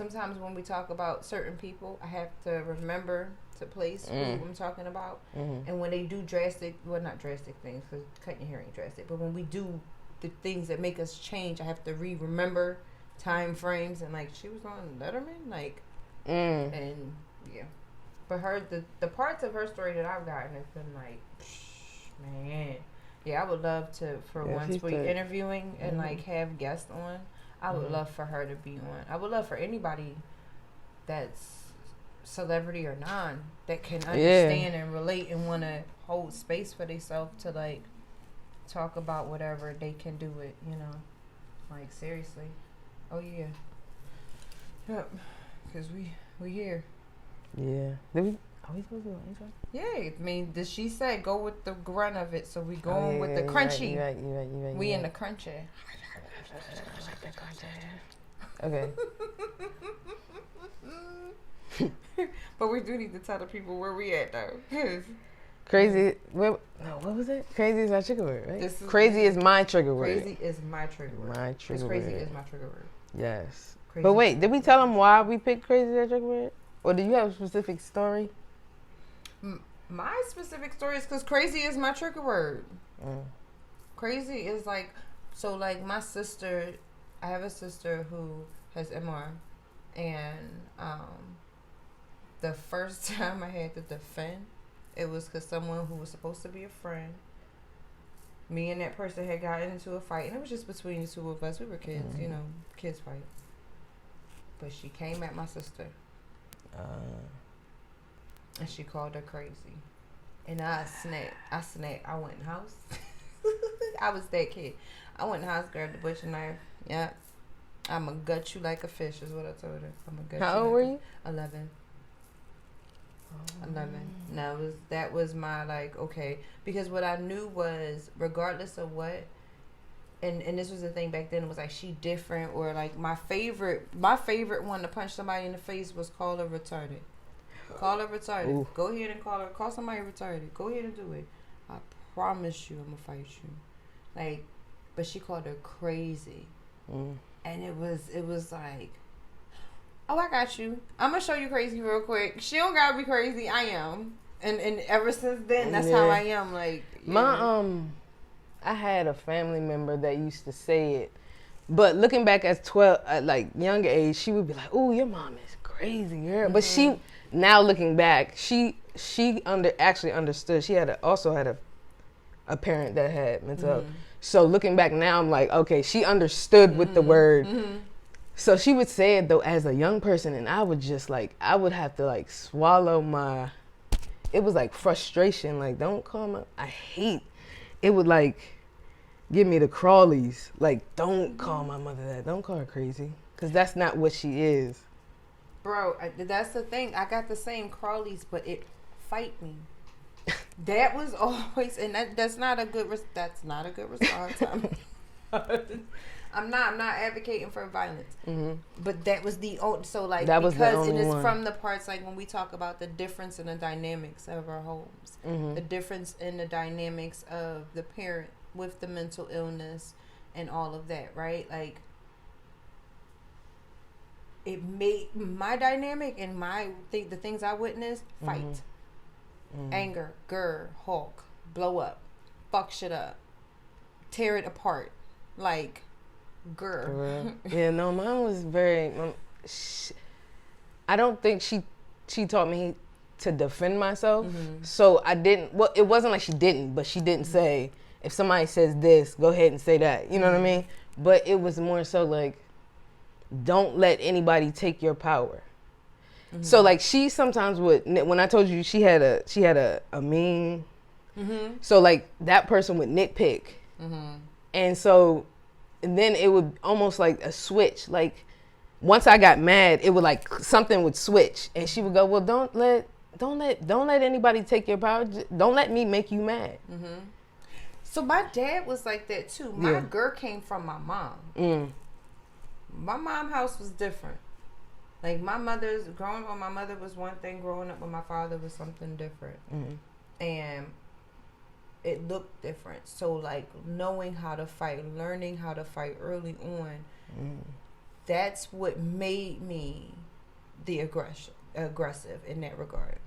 sometimes when we talk about certain people, I have to remember to place who I'm talking about. And when they do not drastic things, because cutting your hair ain't drastic, but when we do the things that make us change, I have to remember time frames. And like, she was on Letterman, like, and yeah. But the parts of her story that I've gotten has been like, man. Yeah, I would love to, once we're interviewing and like have guests on, I would love for her to be on. I would love for anybody that's celebrity or non that can understand and relate and want to hold space for themselves to like talk about whatever they can do it, you know, like seriously. Oh yeah, yep, because we here. Yeah. Are we supposed to do an intro? Yeah, I mean, she said go with the grunt of it, so we going with the crunchy. You're right. We in the crunchy. Okay. But we do need to tell the people where we at though. Crazy. What was it? Crazy is my trigger word, right? Crazy is my trigger word. Crazy is my trigger word. My trigger word. Crazy is my trigger word. Yes. Crazy. But wait, did we tell them why we picked crazy as trigger word? Or do you have a specific story? My specific story is because crazy is my trigger word. Crazy is like, so like my sister, I have a sister who has MR, and the first time I had to defend, it was because someone who was supposed to be a friend, me and that person had gotten into a fight, and it was just between the two of us. We were kids, you know, kids fight. But she came at my sister. And she called her crazy. And I snapped. I went in the house. I was that kid. I went in the house, grabbed the butcher knife. Yeah. I'm going to gut you like a fish is what I told her. I'm going to gut How old were you? 11. 11. Now, that was my, like, okay. Because what I knew was, regardless of what, and this was the thing back then, it was like, she different, or like my favorite one to punch somebody in the face was call her retarded. Call her retarded. Ooh. Go ahead and call somebody retarded. Go ahead and do it. I promise you I'm gonna fight you. Like, but she called her crazy. And it was like, oh, I got you. I'm gonna show you crazy real quick. She don't gotta be crazy. I am. And ever since then, that's how I am. Like, I had a family member that used to say it, but looking back at 12, at like younger age, she would be like, "Oh, your mom is crazy, girl." But she, now looking back, she actually understood. She also had a parent that had mental health. So looking back now, I'm like, okay, she understood with the word. So she would say it though as a young person, and I would just like, I would have to like swallow it was like frustration. Like, don't call my, it would like give me the crawlies. Like, don't call my mother that. Don't call her crazy. Because that's not what she is. Bro, that's the thing. I got the same crawlies, but it fight me. That was always, and that's not a good response. I'm not advocating for violence. But that was so like, that was because it is from the parts like when we talk about the difference in the dynamics of our homes, the difference in the dynamics of the parent with the mental illness and all of that, right? Like, it made my dynamic and the things I witnessed, fight, anger, Hulk, blow up, fuck shit up, tear it apart, like, Yeah, no, mine was very, I don't think she taught me to defend myself. So I didn't, well, it wasn't like she didn't, but she didn't say, if somebody says this, go ahead and say that. You know what I mean? But it was more so like, don't let anybody take your power. So like, she sometimes would, when I told you she had a mean, so like that person would nitpick. And so, and then it would almost like a switch. Like, once I got mad, it would like, something would switch, and she would go, well, don't let anybody take your power. Don't let me make you mad. So my dad was like that too. My girl came from my mom. My mom's house was different. Like, growing up with my mother was one thing, growing up with my father was something different. And it looked different. So like, knowing how to fight, learning how to fight early on, that's what made me the aggressive in that regard.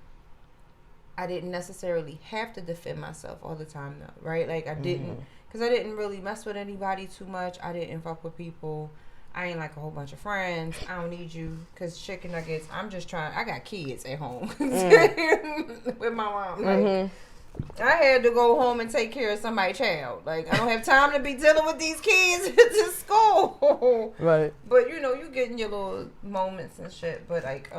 I didn't necessarily have to defend myself all the time, though, right? Like, I didn't, because I didn't really mess with anybody too much. I didn't fuck with people. I ain't like a whole bunch of friends. I don't need you, because chicken nuggets, I'm just trying, I got kids at home with my mom. Like, I had to go home and take care of somebody's child. Like, I don't have time to be dealing with these kids to school. Right. But, you know, you getting your little moments and shit. But, like,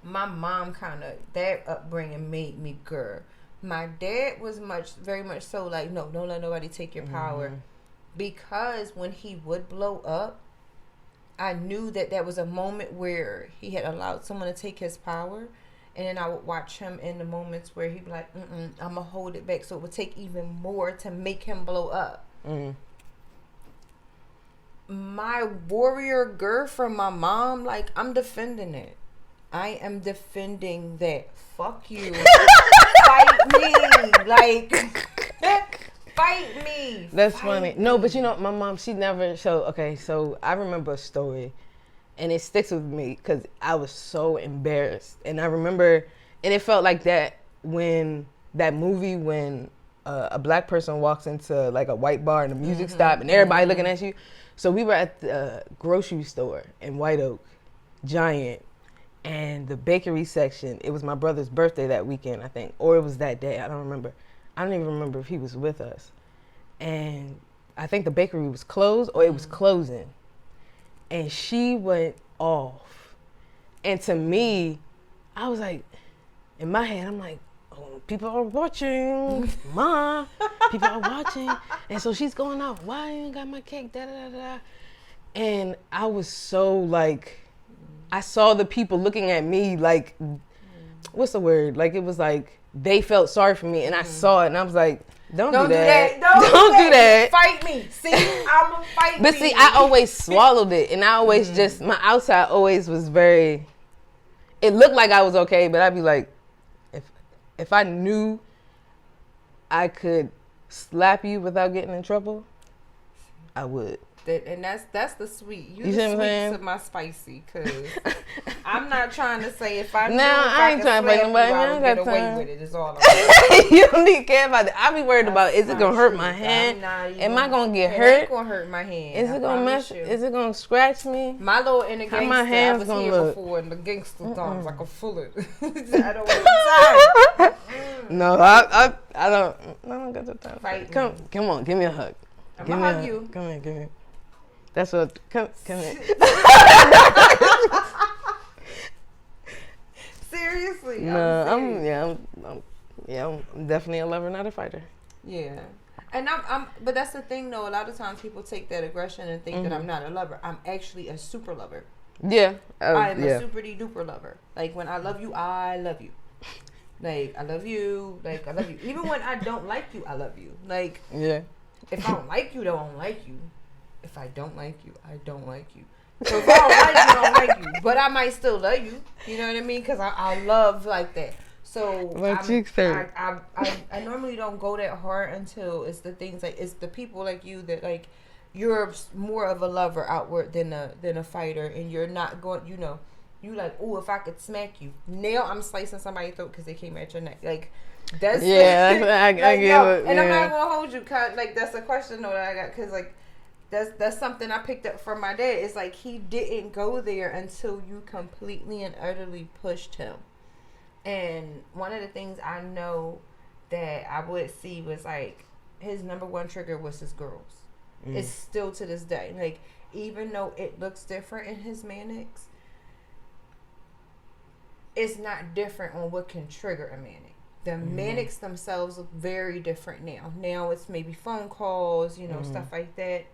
my mom kind of, that upbringing made me girl. My dad was very much so like, no, don't let nobody take your power. Because when he would blow up, I knew that was a moment where he had allowed someone to take his power. And then I would watch him in the moments where he'd be like, I'm going to hold it back. So it would take even more to make him blow up. My warrior girl from my mom, like, I'm defending it. I am defending that. Fuck you. Fight me. Like, fight me. That's fight funny. me. No, but you know, my mom, she never, so I remember a story, and it sticks with me because I was so embarrassed. And I remember, and it felt like that when that movie, when a black person walks into like a white bar and the music stopped and everybody looking at you. So we were at the grocery store in White Oak, Giant. And the bakery section, it was my brother's birthday that weekend, I think. Or it was that day, I don't remember. I don't even remember if he was with us. And I think the bakery was closed or it was closing. And she went off. And to me, I was like, in my head, I'm like, oh, people are watching. Ma, people are watching. And so she's going off. Why you ain't got my cake? Da, da, da, da. And I was so like, I saw the people looking at me like, what's the word? Like, it was like, they felt sorry for me. And I saw it and I was like, don't do that. Don't do that. Fight me. See, I'm going to fight But see, I always swallowed it. And I always just, my outside always was very, it looked like I was okay. But I'd be like, if I knew I could slap you without getting in trouble, I would. And that's the sweet. You see the what I'm sweets saying? of my spicy, because I'm not trying to say if I knew I ain't trying to fight nobody. I would I get got away time. with it. Is all I'm saying. You don't need to care about that. I be worried about, is it going to hurt my hand? Am I going to get hurt? It ain't going to hurt my hand. Is it going to mess? Is it going to scratch me? My little inner gangster, my hands I was gonna here look? before in the gangster times. I could feel it. I don't want the time. No, I don't got the time. Fight Come on, give me a hug. I'm going to hug you. Come here. That's what, come here. Seriously. No, I'm definitely a lover, not a fighter. Yeah. And but that's the thing though, a lot of times people take that aggression and think that I'm not a lover. I'm actually a super lover. Yeah. I'm a super duper lover. Like, when I love you, I love you. Like, I love you. Like, I love you. Even when I don't like you, I love you. Like, yeah. If I don't like you, I don't like you. If I don't like you, I don't like you. So if I don't like you, I don't like you. But I might still love you. You know what I mean? Because I love like that. So I normally don't go that hard until it's the things like, it's the people like you that like, you're more of a lover outward than a fighter, and you're not going, you know, you like, oh, if I could smack you, now I'm slicing somebody's throat because they came at your neck. Like, that's I get it. And I'm not gonna hold you, like, that's a question though that I got, because like that's something I picked up from my dad. It's like, he didn't go there until you completely and utterly pushed him. And one of the things I know that I would see was like, his number one trigger was his girls. It's still to this day. Like, even though it looks different in his manics, it's not different on what can trigger a manic. The manics themselves look very different now. Now it's maybe phone calls, you know, stuff like that.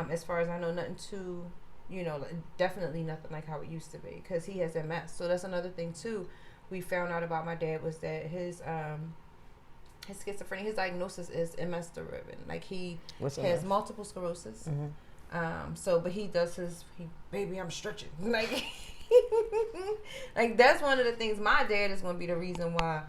As far as I know, nothing too, you know, definitely nothing like how it used to be, because he has MS. So that's another thing too. We found out about my dad was that his schizophrenia, his diagnosis is MS driven. Like, he has multiple sclerosis. But he does baby, I'm stretching. Like, like, that's one of the things. My dad is going to be the reason why,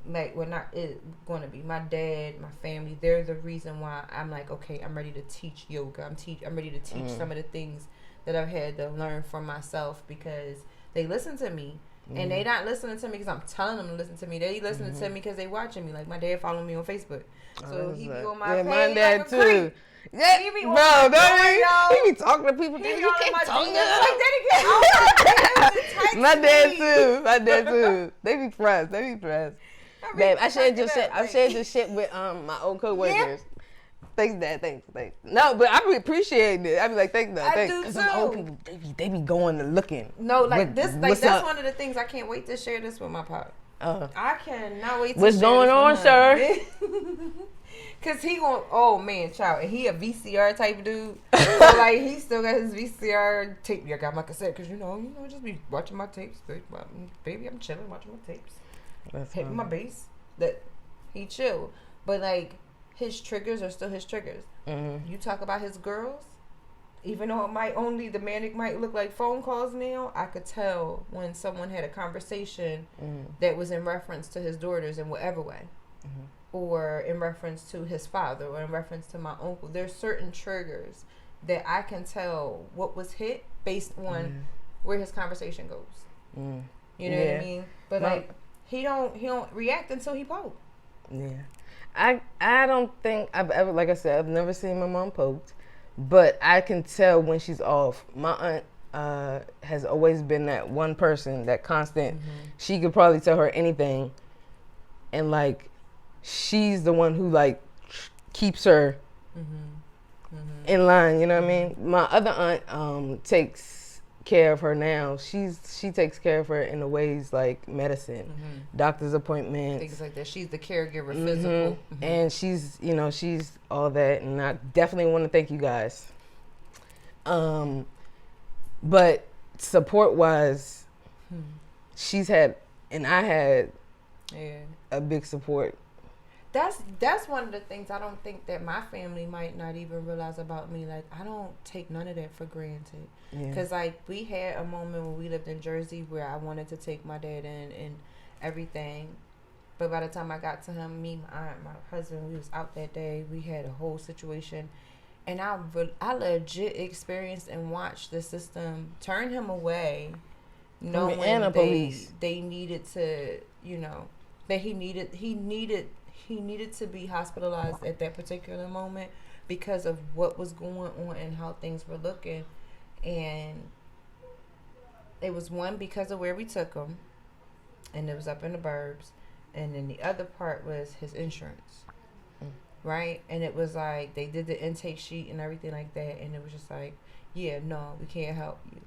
like, well, not it going to be my dad, my family. They're the reason why I'm like, okay, I'm ready to teach yoga. I'm ready to teach some of the things that I've had to learn for myself because they listen to me. And they not listening to me because I'm telling them to listen to me. They listening to me because they watching me. Like my dad following me on Facebook. So he be on my page. My dad like too. Yeah, he be bro, he be talking to people. He You can't talk to them. like, My dad too. They be pressed. Babe, I shared your shit with my old coworkers. Yeah. Thanks, Dad. Thanks. No, but I appreciate it. I be like, thanks, Dad. I do too. Because old people, they be going to looking. No, like this, like that's one of the things I can't wait to share this with my pop. I cannot wait to what's share going on, sir? Cause he gon' oh man, child, and he a VCR type dude. So like he still got his VCR tape. I got my cassette, cause you know, just be watching my tapes. Baby, I'm chilling, watching my tapes. Hitting my bass. That he chill, but like his triggers are still his triggers. Mm-hmm. You talk about his girls, even though the manic might look like phone calls now. I could tell when someone had a conversation that was in reference to his daughters in whatever way. Mm-hmm. Or in reference to his father, or in reference to my uncle. There's certain triggers that I can tell what was hit based on where his conversation goes. You know what I mean? But like he don't react until he poked. Yeah, I don't think I've ever, like I said, I've never seen my mom poked, but I can tell when she's off. My aunt has always been that one person, that constant. She could probably tell her anything, and like. She's the one who like keeps her in line, you know what I mean? My other aunt takes care of her now. She takes care of her in the ways like medicine, doctor's appointments, things like that. She's the caregiver, physical, and she's all that. And I definitely want to thank you guys. But support wise, she's had, and I had a big support. That's one of the things I don't think that my family might not even realize about me. Like, I don't take none of that for granted. Because, like, we had a moment when we lived in Jersey where I wanted to take my dad in and everything. But by the time I got to him, me, my aunt, my husband, we was out that day. We had a whole situation. And I legit experienced and watched the system turn him away. Knowing they needed to, that he needed to be hospitalized at that particular moment because of what was going on and how things were looking. And it was one because of where we took him, and it was up in the burbs, and then the other part was his insurance, right? And it was like they did the intake sheet and everything like that, and it was just like, yeah, no, we can't help you.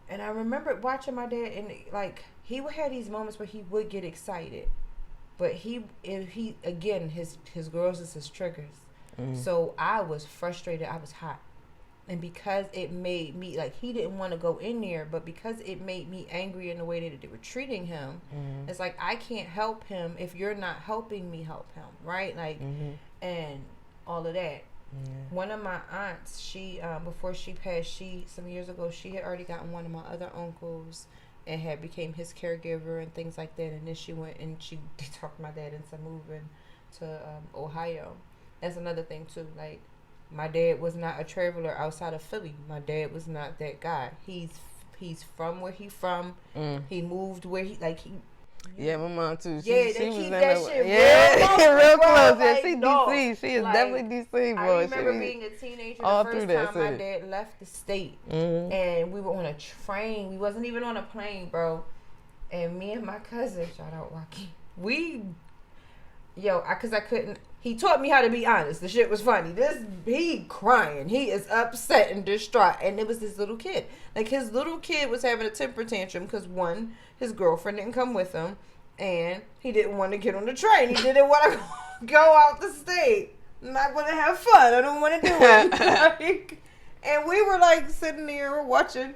And I remember watching my dad, and like he would have these moments where he would get excited. But his girls is his triggers. So I was frustrated. I was hot. And because it made me, like, he didn't want to go in there, but because it made me angry in the way that they were treating him, it's like, I can't help him if you're not helping me help him, right? Like, and all of that. One of my aunts, she, before she passed, some years ago, she had already gotten one of my other uncles and had became his caregiver and things like that. And then she went and they talked my dad into moving to Ohio. That's another thing too. Like, my dad was not a traveler outside of Philly. My dad was not that guy. He's from where he from. He moved where he Yeah, my mom too. They keep that shit real close. Like, she DC. She is definitely DC, boy. I remember being a teenager the first time my dad left the state. And we were on a train. We wasn't even on a plane, bro. And me and my cousin, shout out Rocky, because I couldn't. He taught me how to be honest. The shit was funny. He crying. He is upset and distraught. And it was this little kid. Like, his little kid was having a temper tantrum because, one, his girlfriend didn't come with him. And he didn't want to get on the train. He didn't want to go out the state. I'm not going to have fun. I don't want to do it. And we were, like, sitting there watching.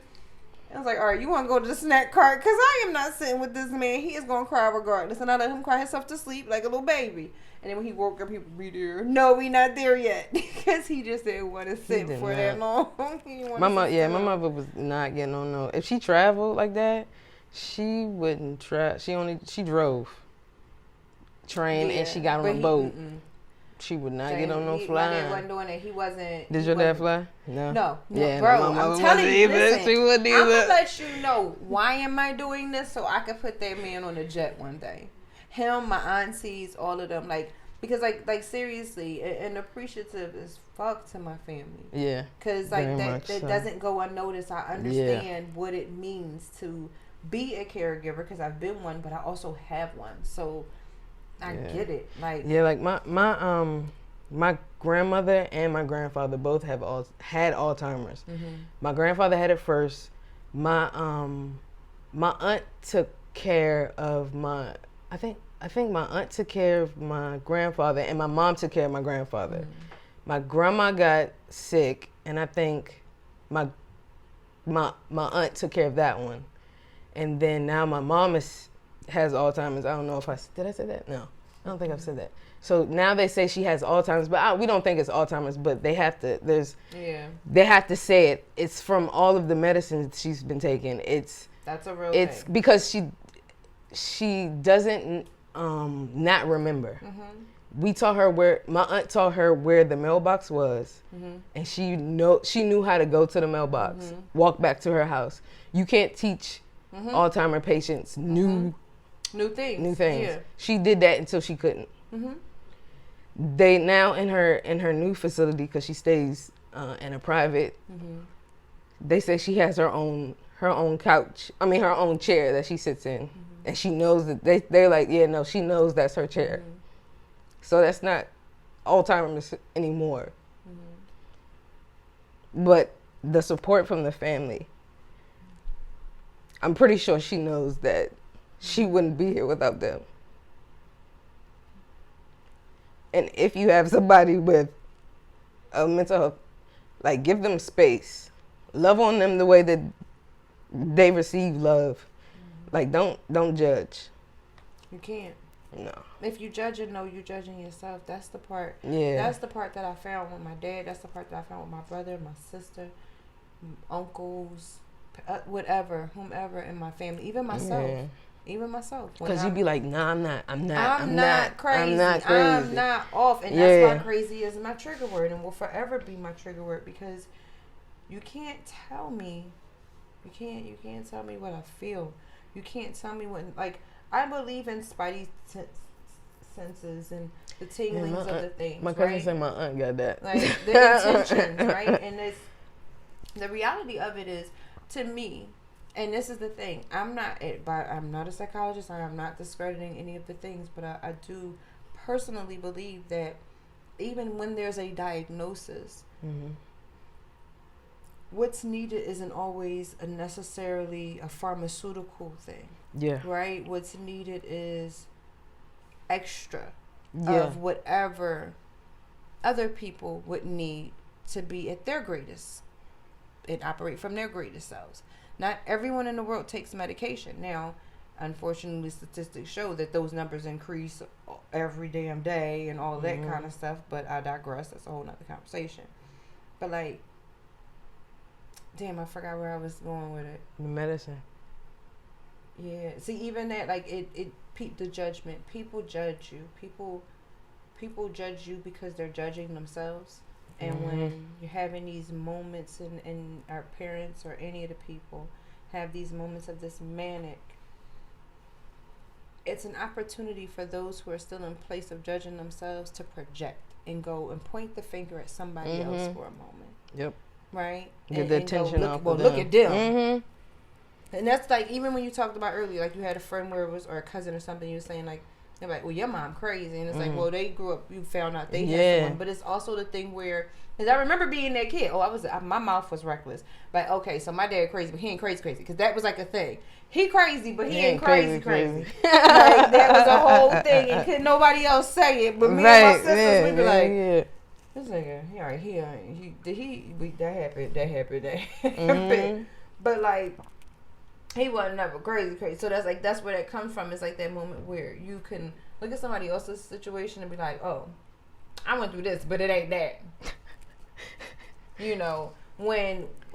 I was like, all right, you want to go to the snack cart? Because I am not sitting with this man. He is going to cry regardless. And I let him cry himself to sleep like a little baby. And then when he woke up, he would be there. No, we not there yet. Because he just didn't want to sit for that long. My mother was not getting on no. If she traveled like that, she wouldn't try. She drove. Train, and she got on a boat. She would not James, get on no my flying. dad wasn't doing it. He wasn't. Did your dad fly? No. No, Yeah, bro. my I'm telling you, listen. She wouldn't either. I'm gonna let you know why am I doing this so I could put that man on a jet one day. Him, my aunties, all of them, like because like seriously, and appreciative as fuck to my family. Yeah. Because like that doesn't go unnoticed. I understand what it means to be a caregiver because I've been one, but I also have one, so I get it. Like like my grandmother and my grandfather both had Alzheimer's. Mm-hmm. My grandfather had it first. My aunt took care of my I think my aunt took care of my grandfather and my mom took care of my grandfather. Mm-hmm. My grandma got sick and I think my aunt took care of that one. And then now my mom has Alzheimer's. I don't know if did I say that? No, I don't think I've said that. So now they say she has Alzheimer's, but we don't think it's Alzheimer's. But they have to. They have to say it. It's from all of the medicines she's been taking. That's a real thing. Because she doesn't not remember. Mm-hmm. My aunt taught her where the mailbox was, mm-hmm. and she knew how to go to the mailbox, mm-hmm. walk back to her house. You can't teach mm-hmm. Alzheimer patients new things. Yeah. She did that until she couldn't. Mm-hmm. They now in her new facility because she stays in a private. Mm-hmm. They say she has her own couch. I mean her own chair that she sits in, mm-hmm. and she knows that they're like she knows that's her chair. Mm-hmm. So that's not Alzheimer's anymore. Mm-hmm. But the support from the family. I'm pretty sure she knows that she wouldn't be here without them. And if you have somebody with a mental health, like give them space. Love on them the way that they receive love. Mm-hmm. Like don't judge. You can't. No. If you judge it, no, you're judging yourself. That's the part. Yeah. That's the part that I found with my dad. That's the part that I found with my brother, my sister, uncles, whatever, whomever in my family, even myself. Yeah. Even myself. Because you'd be like, nah, I'm not crazy. I'm not crazy. I'm not off. And that's why crazy is my trigger word and will forever be my trigger word because you can't tell me. You can't tell me what I feel. You can't tell me what, like, I believe in spidey senses and the tinglings of the things. My cousin said my aunt got that. Like, the intentions, right? And the reality of it is, to me, and this is the thing, I'm not a psychologist. I am not discrediting any of the things, but I do personally believe that even when there's a diagnosis, mm-hmm. what's needed isn't always necessarily a pharmaceutical thing. Yeah. Right? What's needed is extra of whatever other people would need to be at their greatest and operate from their greatest selves. Not everyone in the world takes medication. Now, unfortunately, statistics show that those numbers increase every damn day and all that kind of stuff, but I digress. That's a whole nother conversation. But, like, damn, I forgot where I was going with it. The medicine. Yeah. See, even that, like, it the judgment. People judge you. People judge you because they're judging themselves. And when you're having these moments and our parents or any of the people have these moments of this manic, it's an opportunity for those who are still in place of judging themselves to project and go and point the finger at somebody else for a moment. Yep. Right? Get the attention off of them. Look at them. Mm-hmm. And that's like, even when you talked about earlier, like you had a friend or a cousin or something, you were saying like, they're like, well, your mom crazy. And it's like, well, they grew up, you found out they had someone. But it's also the thing where, because I remember being that kid. My mouth was reckless. But, okay, so my dad crazy, but he ain't crazy. Because that was like a thing. He crazy, but he ain't crazy. Like, that was a whole thing. And couldn't nobody else say it. But me and my sisters, we'd be like, this nigga, that happened. But, like, he wasn't never crazy. So that's where that comes from. It's like that moment where you can look at somebody else's situation and be like, oh, I went through this, but it ain't that. You know,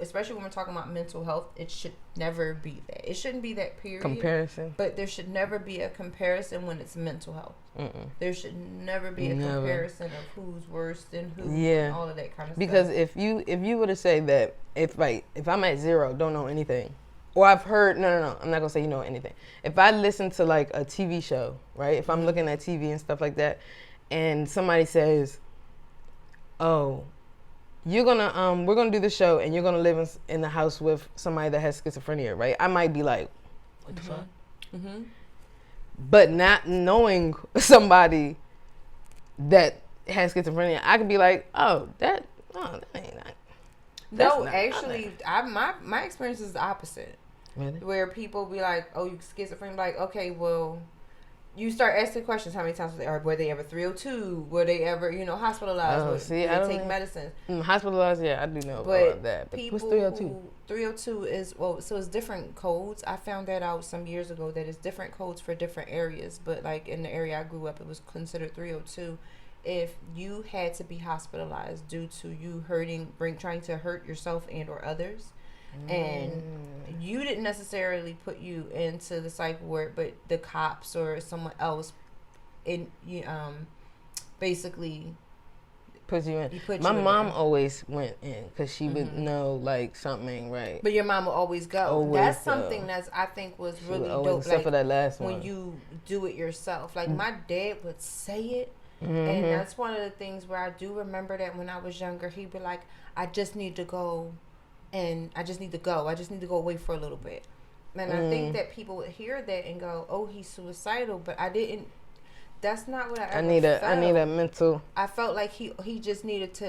especially when we're talking about mental health, it should never be that. It shouldn't be that, period. Comparison. But there should never be a comparison when it's mental health. Mm-mm. There should never be a comparison of who's worse than who, and all of that kind of because stuff. Because if you were to say that, if I'm at 0, don't know anything, or I've heard, no, I'm not going to say you know anything. If I listen to like a TV show, right, if I'm looking at TV and stuff like that, and somebody says, oh, we're gonna do the show and you're gonna live in the house with somebody that has schizophrenia, right? I might be like, what the fuck? Mm-hmm. But not knowing somebody that has schizophrenia, I could be like, that ain't that. No, actually, my experience is the opposite. Really? Where people be like, oh, you schizophrenic? Like, okay, well, you start asking questions. How many times were they ever 302? Were they ever, hospitalized? Did they take medicines? Hospitalized, yeah, I do know about that. But people what's 302? 302 is, so it's different codes. I found that out some years ago that it's different codes for different areas. But like in the area I grew up, it was considered 302. If you had to be hospitalized due to you trying to hurt yourself and or others, and you didn't necessarily put you into the psych ward, but the cops or someone else basically put you in. My mom always went in because she would know like something ain't right. But your mom will always go. That's something that's I think was really dope. Except for that last one. When you do it yourself. Like my dad would say it. And that's one of the things where I do remember that when I was younger, he'd be like, I just need to go. And I just need to go away for a little bit. And I think that people would hear that and go, oh, he's suicidal. But I didn't. That's not what I ever felt. I need a mental. I felt like he just needed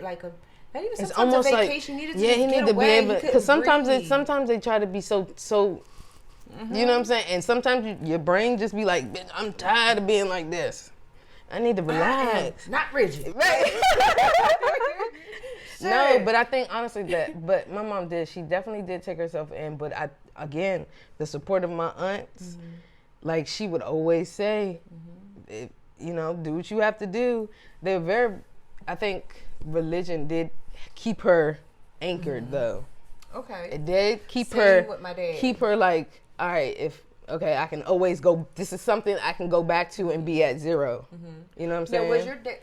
like a. Not even it's almost a vacation. Like, he needed to away. be able. Because sometimes they try to be so. Mm-hmm. You know what I'm saying? And sometimes your brain just be like, bitch, I'm tired of being like this. I need to relax. Not rigid. Right. No, but I think honestly but my mom she definitely did take herself in, but again, the support of my aunts, like she would always say, do what you have to do. I think religion did keep her anchored though. Okay. It did keep Same with my dad. Keep her like, all right, I can always go. This is something I can go back to and be at 0. Mm-hmm. You know what I'm saying?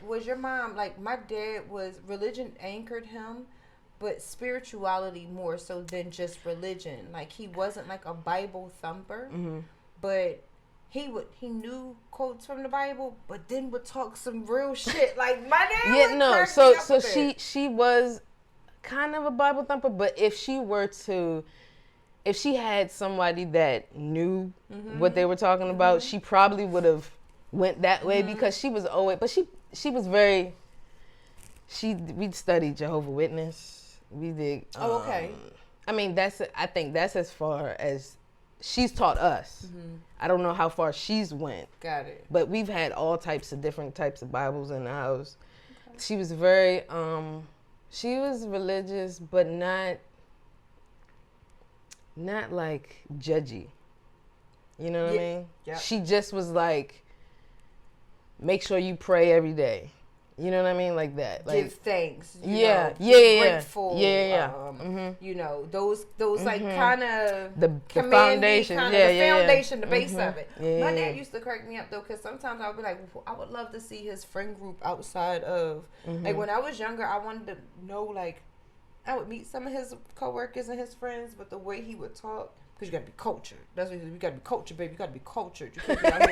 Was your mom like my dad was? Religion anchored him, but spirituality more so than just religion. Like he wasn't like a Bible thumper, but he knew quotes from the Bible, but then would talk some real shit. Like my dad. Yeah, no. So she was kind of a Bible thumper, but if she had somebody that knew what they were talking about, she probably would have went that way because she was always, but she was very, we studied Jehovah's Witness. We did. Oh, okay. I mean, I think that's as far as she's taught us. I don't know how far she's went. Got it. But we've had all types of different types of Bibles in the house. Okay. She was very, she was religious, but not like judgy. You know what I mean? Yeah. She just was like, make sure you pray every day. You know what I mean? Like that. Like, give thanks. Yeah. Grateful. Yeah. Those like kind of the foundation. The foundation, the base of it. My dad used to crack me up though, because sometimes I would be like, I would love to see his friend group outside of, like when I was younger, I wanted to know, like, I would meet some of his coworkers and his friends, but the way he would talk, because you got to be cultured. That's what he said. You got to be cultured, baby. You got to be cultured. You can't be out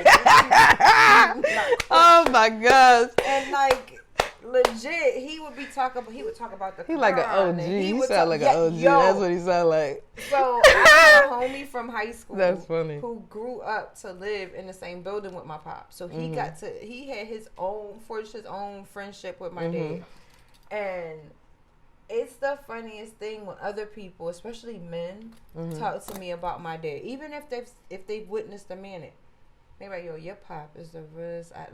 here. Oh my gosh. And like legit, he would talk about the. He like an OG. He sound like an OG. That's what he sound like. So I have a homie from high school. That's funny. Who grew up to live in the same building with my pop. So he forged his own friendship with my dad, and. It's the funniest thing when other people, especially men, talk to me about my dad. Even if they've witnessed a minute. They're like, yo, your pop is the realest. I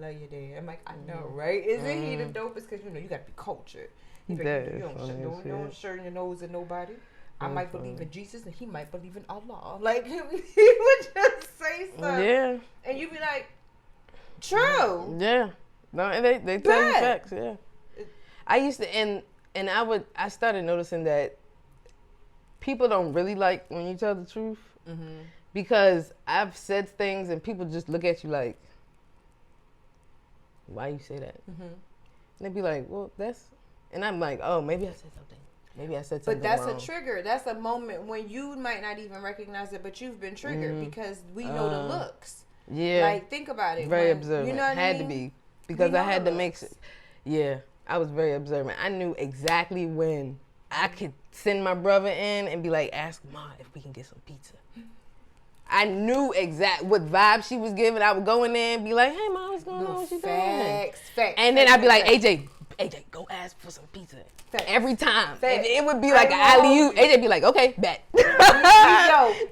love your dad. I'm like, I know, right? Isn't he the dopest? Because, you got to be cultured. He's like, you don't shirt in your nose at nobody. I might believe in Jesus and he might believe in Allah. Like, he would just say stuff. Yeah. And you'd be like, true. Yeah. No, and they tell you facts, yeah. I used to, and And I started noticing that people don't really like when you tell the truth. Mm-hmm. Because I've said things and people just look at you like, why you say that? Mm-hmm. And they be like, well, and I'm like, oh, maybe I said something. Maybe I said something But that's wrong. a trigger. That's a moment when you might not even recognize it, but you've been triggered because we know the looks. Yeah. Like, think about it. Very observant. You know what had I mean? to be. Because I had to make it. Yeah. I was very observant. I knew exactly when I could send my brother in and be like, ask Ma if we can get some pizza. I knew exactly what vibe she was giving. I would go in there and be like, hey, Ma, what's going on? What you doing? Facts. And then I'd be like, AJ, go ask for some pizza. Facts. Every time. And it would be like an alley-oop. AJ'd be like, okay, bet.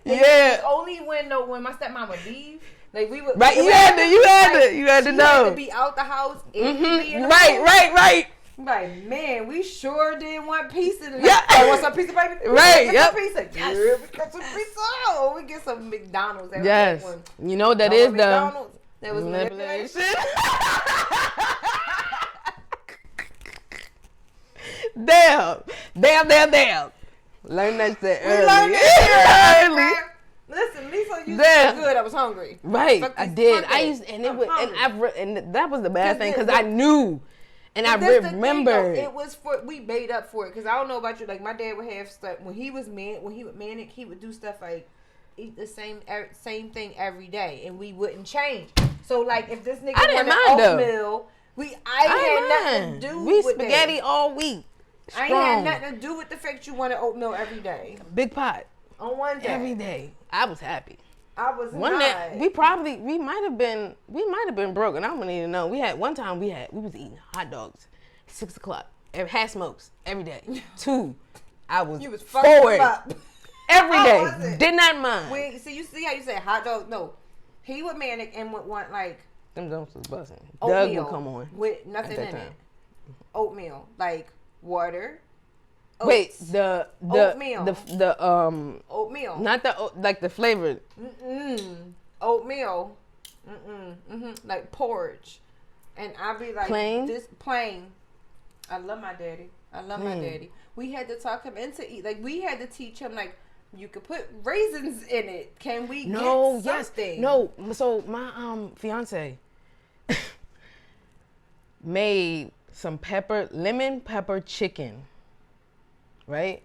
Yeah. Only when my stepmom would leave. Like we would. Right. You had to know. She had to be out the house. Mm-hmm. Right. Like, man, we sure did want pizza tonight. Yeah. Oh, want some pizza, baby? Right. Yep. Pizza. Yes. Yeah, we got some pizza. Oh, we get some McDonald's. Yes. You know what that is, though. That was manipulation. Damn. Learn that shit early. We learned that early. Listen, Lisa used to be good. I was hungry. Right. I did. And that was the bad thing because I knew. And I remember it was we made up for it because I don't know about you. Like my dad would have stuff when he was manic, he would do stuff like eat the same thing every day, and we wouldn't change. So like if this nigga wanted oatmeal, I had nothing to do with spaghetti that. All week. I ain't had nothing to do with the fact you wanted oatmeal every day. Big pot on one day every day. I was happy. I was one day we might have been broke, and I don't even know. We was eating hot dogs at 6 o'clock. Had smokes every day. 2, I was forward every day. Did not mind. You see how you say hot dogs? No, he would manic and would want like them dumps was buzzing. Doug would come on with nothing in it. Oatmeal, like water. Oats. Wait, the oatmeal. The oatmeal. Not like the flavored. Oatmeal. Like porridge. And I'd be like plain. I love my daddy. My daddy. We had to talk him into eat. Like we had to teach him like you could put raisins in it. Can we get something? No. So my fiance made some lemon pepper chicken. Right?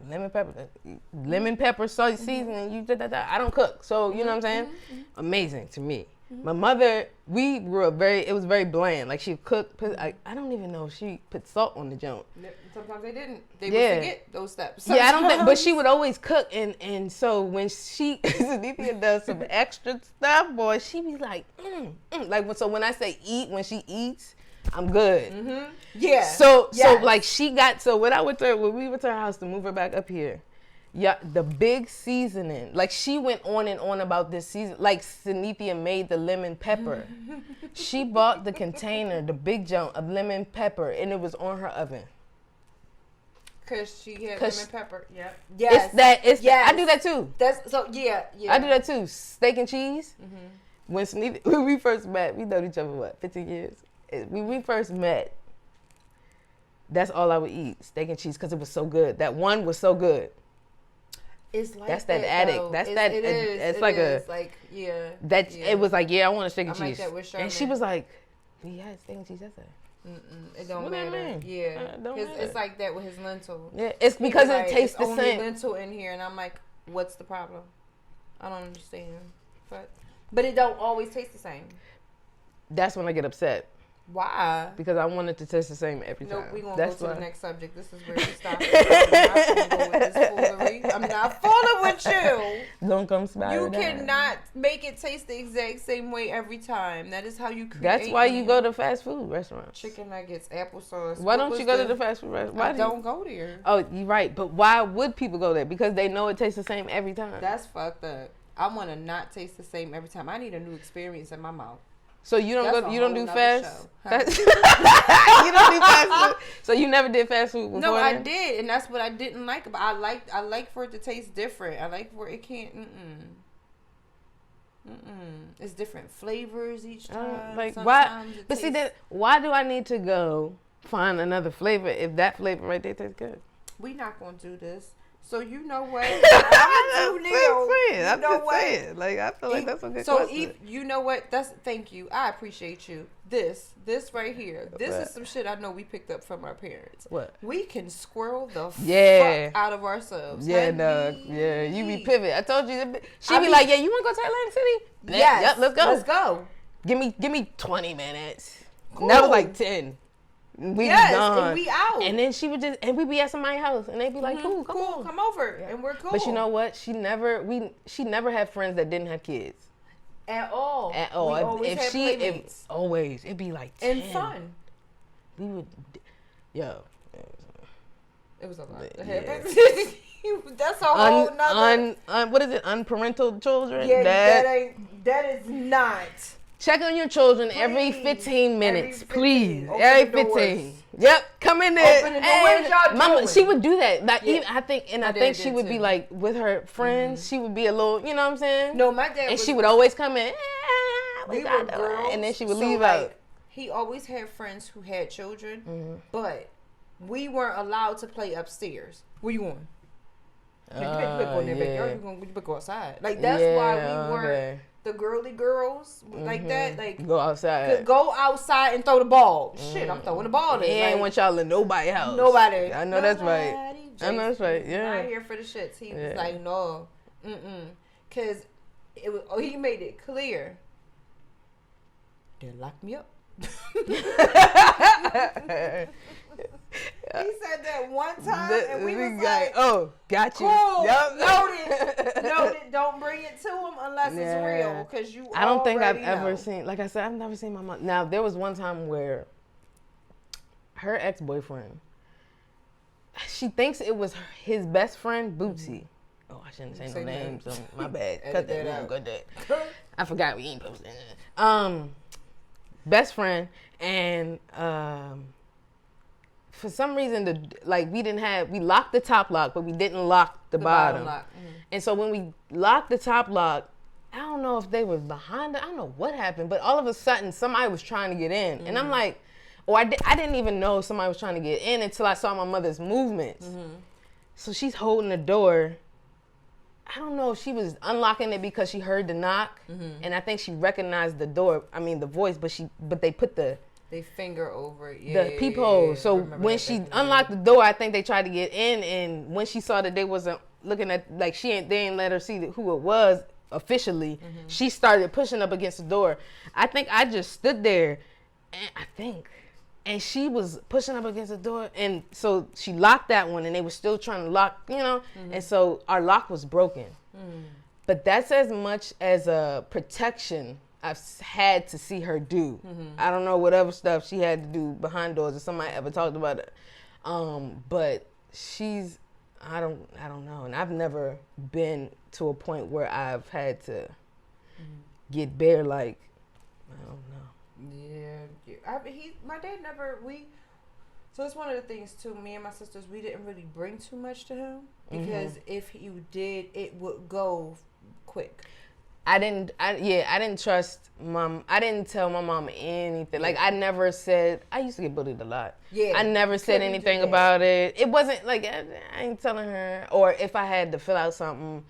Lemon pepper seasoning. You did that. I don't cook, so you know what I'm saying. Amazing to me. My mother, we grew up it was very bland. Like she cooked. I don't even know if she put salt on the joint. Sometimes they didn't. They would forget those steps. Sometimes. Yeah, I don't think. But she would always cook, and so when Zanithia does some extra stuff, boy, she be like, like so when I say eat, when she eats. I'm good. Mm-hmm. Yeah. So like when we went to her house to move her back up here, the big seasoning, like she went on and on about this season, like Zanithia made the lemon pepper. She bought the container, the big junk of lemon pepper, and it was on her oven. Cause she had lemon pepper. Yeah. Yes. I do that too. I do that too. Steak and cheese. Mm-hmm. When we first met, we known each other 15 years. When we first met, that's all I would eat, steak and cheese, because it was so good. That one was so good. It's like that's that addict. Though. That's that. It was like, I want a steak and cheese. Like that with Sherman. And she was like, we had steak and cheese. That's it don't matter. Yeah, it's like that with his lentil. Yeah, it's because it tastes the same. Only lentil in here, and I'm like, what's the problem? I don't understand. But it don't always taste the same. That's when I get upset. Why? Because I want it to taste the same every time. Nope, we're going to go to the next subject. This is where we stop. I'm not going to go with this foolery. I'm not fooling with you. Don't come smile. You cannot make it taste the exact same way every time. That is how you create. That's why you go to fast food restaurants. Chicken nuggets, applesauce. Why don't you go to the fast food restaurant? I don't go there. Oh, you're right. But why would people go there? Because they know it tastes the same every time. That's fucked up. I want to not taste the same every time. I need a new experience in my mouth. So you don't do fast? You don't do fast food? So you never did fast food before? No, I did, and that's what I didn't like about it. I like for it to taste different. I like for it can't It's different flavors each time. Like why? But see that why do I need to go find another flavor if that flavor right there tastes good. We not gonna do this. So you know what? I'm saying. Like I feel like that's a good question. So you know what? Thank you. I appreciate you. This right here. This is some shit I know we picked up from our parents. What? We can squirrel the fuck out of ourselves. Yeah, no. Yeah, you be pivot. I told you. She be like, yeah, you want to go to Atlantic City? Yes. Yep, let's go. Let's go. Give me 20 minutes. Cool. And that was like 10. We gone. And we out. And then she would we be at somebody's house and they'd be like, cool, come over. Yeah. And we're cool. But you know what? She never had friends that didn't have kids. At all. At all. We always had playmates. Always. It'd be like 10. And fun. We would, yo. It was a lot. Yeah. That's a whole nother. What is it? Unparental children? Yeah, that is not. Check on your children every 15 minutes, please. Every 15. Yep, come in there. Open the doors, y'all Mama, she would do that. Like even, I think she would too. be like with her friends. She would be a little, you know what I'm saying? No, my dad. And she would always come in. We were girls, and then she would leave out. He always had friends who had children, but we weren't allowed to play upstairs. Where you going? You better go in there, backyard. You better go outside. Like that's why we weren't. The girly girls like that, like go outside. Go outside and throw the ball. Shit, I'm throwing the ball. He ain't want y'all in nobody's house. Nobody. I know that's right. I know that's right. Yeah. Not here for the shits. He was like, no, because it was. Oh, he made it clear. They locked me up. He said that one time, and we was like, "Oh, got you." Cool, yep. noted. Don't bring it to him unless it's real, because you. I don't think I've ever seen. Like I said, I've never seen my mom. Now there was one time where her ex-boyfriend, she thinks it was his best friend, Bootsy. Oh, I shouldn't say no names. So my bad. Cut that out. Cut that. I forgot we ain't posting it. Best friend and for some reason we locked the top lock, but we didn't lock the bottom lock. And so when we locked the top lock, I don't know if they was behind it. I don't know what happened, but all of a sudden somebody was trying to get in, and I'm like, I didn't even know somebody was trying to get in until I saw my mother's movements. So she's holding the door. I don't know if she was unlocking it because she heard the knock, and I think she recognized the door. I mean the voice, but they put the finger over it. The peephole. So when she unlocked the door, I think they tried to get in, and when she saw that they wasn't looking at, like they didn't let her see who it was officially, she started pushing up against the door. I think I just stood there, and she was pushing up against the door, and so she locked that one, and they were still trying to lock, and so our lock was broken. But that's as much as a protection I've had to see her do. I don't know what other stuff she had to do behind doors if somebody ever talked about it. But she's, I don't know. And I've never been to a point where I've had to get bare like, I don't know. Yeah. My dad never, so it's one of the things too, me and my sisters, we didn't really bring too much to him because if you did, it would go quick. I didn't trust mom. I didn't tell my mom anything. Like I never said, I used to get bullied a lot. Yeah. I never said anything about it. It wasn't like, I ain't telling her. Or if I had to fill out something,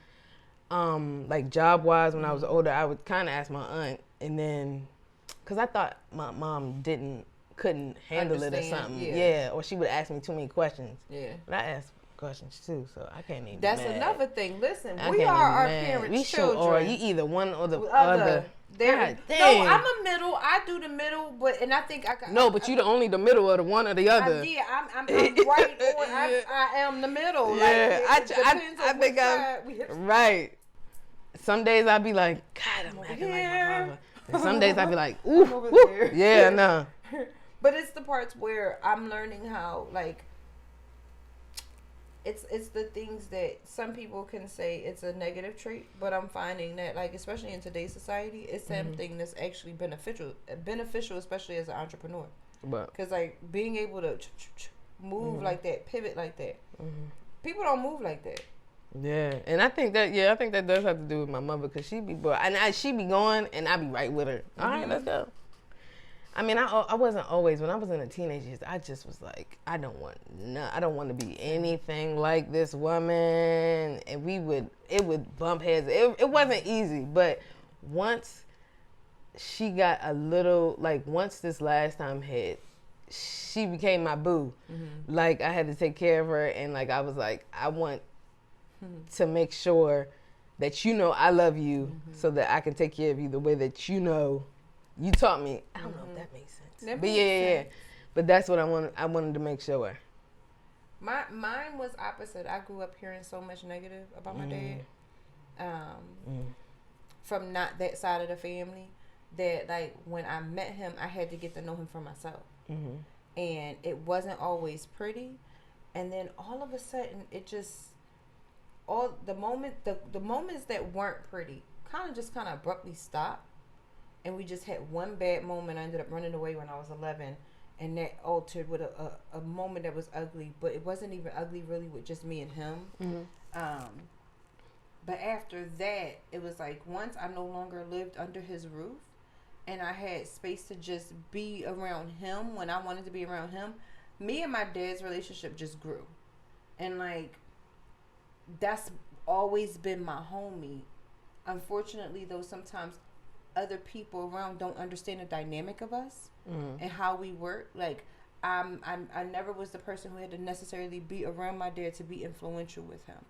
like job wise when I was older, I would kind of ask my aunt, and then, cause I thought my mom couldn't handle it or something. Yeah. Or she would ask me too many questions. Yeah. But I asked questions too, so I can't even. That's another thing. Listen, we are our parents' children. Or you either one or the other. No, I'm a middle. I do the middle, and I think I got. No, but you the only the middle of the one or the other. I'm right on. I am the middle. Yeah, I think I'm right. Some days I'd be like, God, I'm acting like my mama. And some days I'd be like, ooh, yeah, no. But it's the parts where I'm learning how, like, it's the things that some people can say it's a negative trait, but I'm finding that, like, especially in today's society, it's something that's actually beneficial, especially as an entrepreneur. Because, like, being able to move like that, pivot like that, people don't move like that. Yeah, and I think that does have to do with my mother, because she be bored, and she be going, and I be right with her. All right, let's go. I mean, I wasn't always, when I was in the teenage years, I just was like, I don't want to be anything like this woman. And it would bump heads. It wasn't easy, but once she got a little, like, once this last time hit, she became my boo. Mm-hmm. Like, I had to take care of her, and like, I was like, I want to make sure that I love you, so that I can take care of you the way that you taught me. I don't know if that makes sense. But yeah. But that's what I wanted to make sure. Mine was opposite. I grew up hearing so much negative about my dad. From not that side of the family, that like when I met him, I had to get to know him for myself. Mm-hmm. And it wasn't always pretty. And then all of a sudden, it just, the moments that weren't pretty kind of abruptly stopped. And we just had one bad moment. I ended up running away when I was 11. And that altered with a moment that was ugly. But it wasn't even ugly really with just me and him. Mm-hmm. But after that, it was like once I no longer lived under his roof. And I had space to just be around him when I wanted to be around him. Me and my dad's relationship just grew. And like, that's always been my homie. Unfortunately, though, sometimes other people around don't understand the dynamic of us and how we work. Like, I never was the person who had to necessarily be around my dad to be influential with him.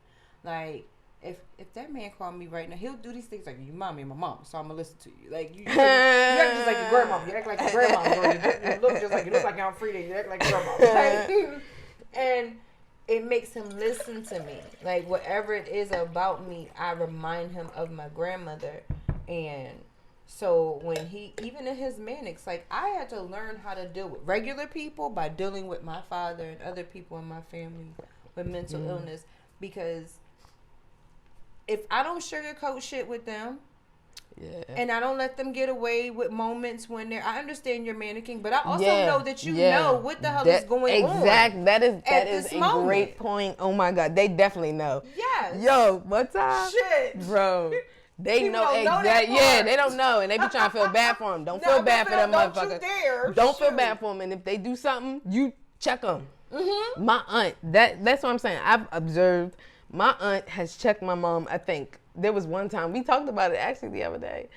Like, if that man called me right now, he'll do these things like, you mommy and my mom, so I'm gonna listen to you. Like, you act just like your grandma. You act like your grandma. You look just like I'm Frida. You act like your grandma. Like, and it makes him listen to me. Like, whatever it is about me, I remind him of my grandmother. And so when even in his manics, like, I had to learn how to deal with regular people by dealing with my father and other people in my family with mental illness, because if I don't sugarcoat shit with them, and I don't let them get away with moments when I understand you're mannequin, but I also know that you know what the hell is going on. Exactly. That is a great point. Oh my God, they definitely know. Yes. Yo, what time? Shit, bro. They know exactly. Yeah, they don't know, and they be trying to feel bad for them. Don't feel bad for them motherfuckers. Don't feel bad for them, and if they do something, you check them. Mm-hmm. My aunt. That's what I'm saying. I've observed. My aunt has checked my mom. I think there was one time we talked about it actually the other day,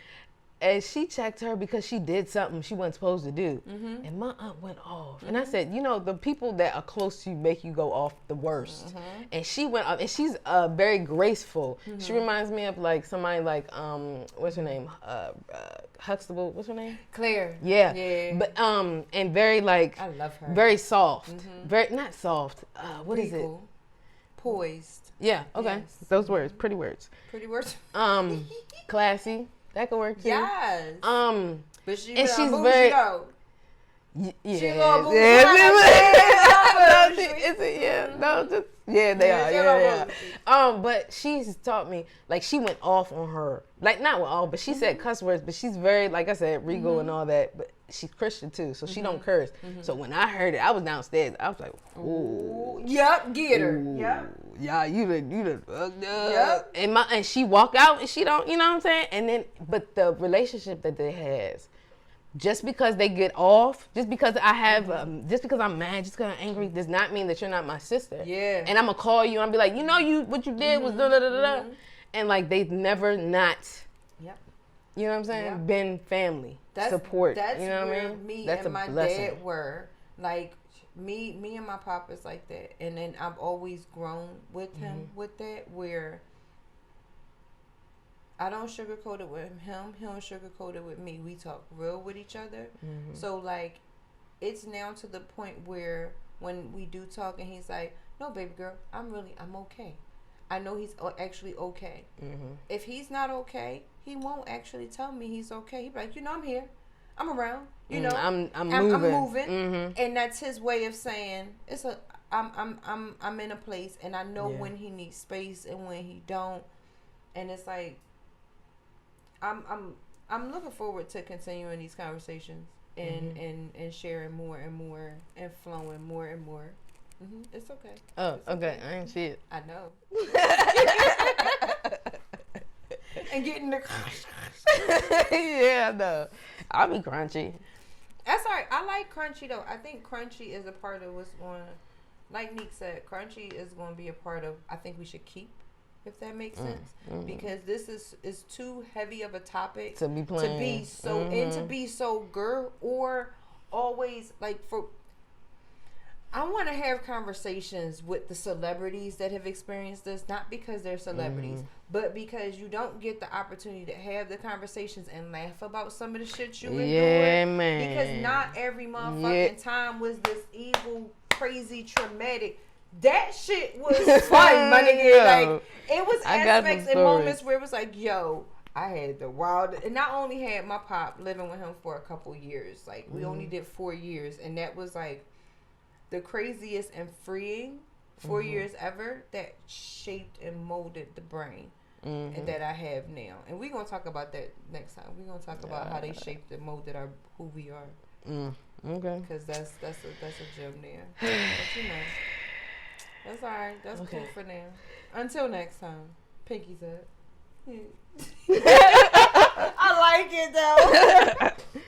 and she checked her because she did something she wasn't supposed to do, and my aunt went off. And I said, the people that are close to you make you go off the worst. And she went off, and she's very graceful. She reminds me of like somebody like what's her name? Huxtable. What's her name? Claire. Yeah. But and very like, I love her. Very soft. Very not soft. What is it? Poised. Yeah, okay. Yes. Those words, pretty words. Pretty words. Classy. That could work too. Yes. But she's very. Though. Yeah. She a little bougie. They are. Yeah. But she's taught me, like, she went off on her, like, not all, but she said cuss words, but she's very, like I said, regal and all that, but she's Christian too, so she don't curse. So when I heard it, I was downstairs. I was like, ooh. Yep, get her. Ooh. Yep. Yeah, you done fucked up. Yep. And she walk out and she don't, you know what I'm saying? And then, but the relationship that they has, just because they get off, just because I have, just because I'm mad, just because I'm angry, does not mean that you're not my sister. Yeah. And I'm gonna call you and I'll be like, what you did was da da da da. And like, they've never not, you know what I'm saying? Been family, support. That's you know what where I mean? Me that's and my dad were. Like, me and my papa's like that. And then I've always grown with him with that, where I don't sugarcoat it with him. He don't sugarcoat it with me. We talk real with each other. So, like, it's now to the point where when we do talk and he's like, no, baby girl, I'm okay. I know he's actually okay. If he's not okay, he won't actually tell me he's okay. He'll be like, I'm here. I'm around. I'm moving. And that's his way of saying I'm in a place, and I know when he needs space and when he don't. And it's like, I'm looking forward to continuing these conversations and sharing more and more and flowing more and more. It's okay. Oh, it's okay. I ain't see it. I know. And getting the yeah, I know. I'll be crunchy. That's I like crunchy though. I think crunchy is a part of what's going. Like Neek said, crunchy is going to be a part of. I think we should keep, if that makes sense, because this is too heavy of a topic to be playing. To be so and to be so girl or always like for. I want to have conversations with the celebrities that have experienced this, not because they're celebrities, but because you don't get the opportunity to have the conversations and laugh about some of the shit you endured. Yeah, man. Because not every motherfucking time was this evil, crazy, traumatic. That shit was fun, my nigga. Like, it was aspects and moments where it was like, yo, I had the wild, and not only had my pop living with him for a couple years, like, we only did 4 years, and that was like, the craziest and freeing 4 years ever that shaped and molded the brain and that I have now. And we're going to talk about that next time. We're going to talk about how they shaped and molded who we are. Okay. Because that's a gem there. But you know, that's all right. That's cool for now. Until next time. Pinky's up. I like it though.